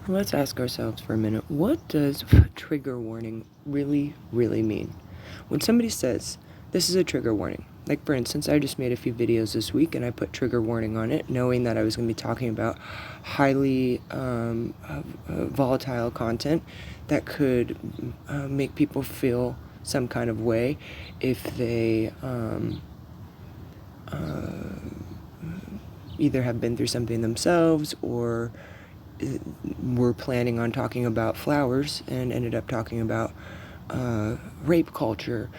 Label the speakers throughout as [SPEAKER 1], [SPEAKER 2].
[SPEAKER 1] Let's ask ourselves for a minute, what does trigger warning really mean? When somebody says, this is a trigger warning, like for instance, I just made a few videos this week and I put trigger warning on it, knowing that I was going to be talking about highly volatile content that could make people feel some kind of way if they either have been through something themselves or were planning on talking about flowers and ended up talking about rape culture.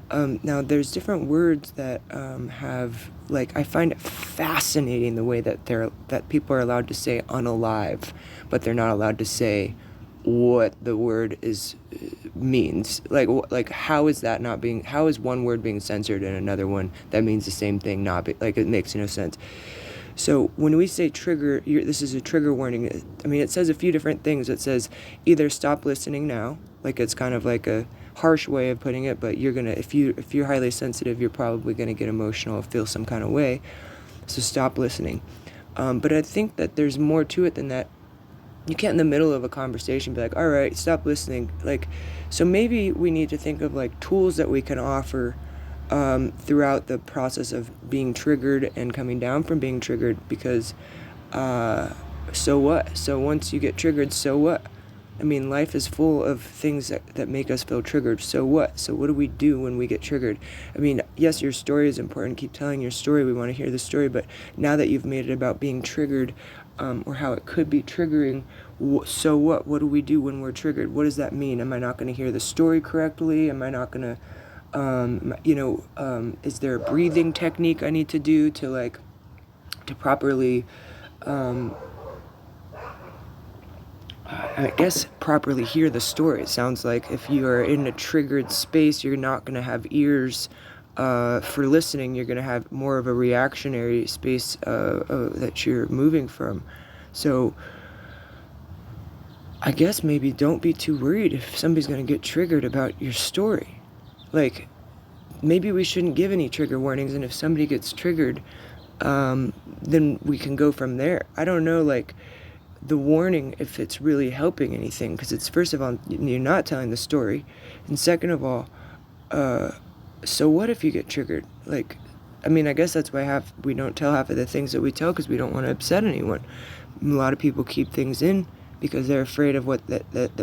[SPEAKER 1] Now, there's different words that have, like, I find it fascinating the way that people are allowed to say unalive, but they're not allowed to say what the word means. Like how is that not being? How is one word being censored and another one that means the same thing not be, like, it makes no sense. So when we say trigger, this is a trigger warning. I mean, it says a few different things. It says either stop listening now, like it's kind of like a harsh way of putting it, but if you're highly sensitive, you're probably gonna get emotional, feel some kind of way. So stop listening. But I think that there's more to it than that. You can't in the middle of a conversation be like, all right, stop listening. Like, so maybe we need to think of like tools that we can offer throughout the process of being triggered and coming down from being triggered, because so what? So once you get triggered, so what? I mean, life is full of things that make us feel triggered. So what? So what do we do when we get triggered? I mean, yes, your story is important. Keep telling your story. We want to hear the story. But now that you've made it about being triggered, or how it could be triggering, so what? What do we do when we're triggered? What does that mean? Am I not going to hear the story correctly? Am I not going to is there a breathing technique I need to do to properly, I guess, properly hear the story? It sounds like if you are in a triggered space, you're not going to have ears for listening. You're going to have more of a reactionary space that you're moving from. So I guess maybe don't be too worried if somebody's going to get triggered about your story. Like, maybe we shouldn't give any trigger warnings, and if somebody gets triggered, then we can go from there. I don't know, like, the warning, if it's really helping anything, because it's, first of all, you're not telling the story, and second of all, so what if you get triggered? Like, I mean, I guess that's why we don't tell half of the things that we tell, because we don't want to upset anyone. A lot of people keep things in because they're afraid of what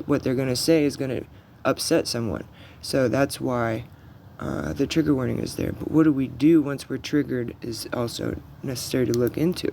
[SPEAKER 1] what they're going to say is going to upset someone. So that's why the trigger warning is there. But what do we do once we're triggered is also necessary to look into.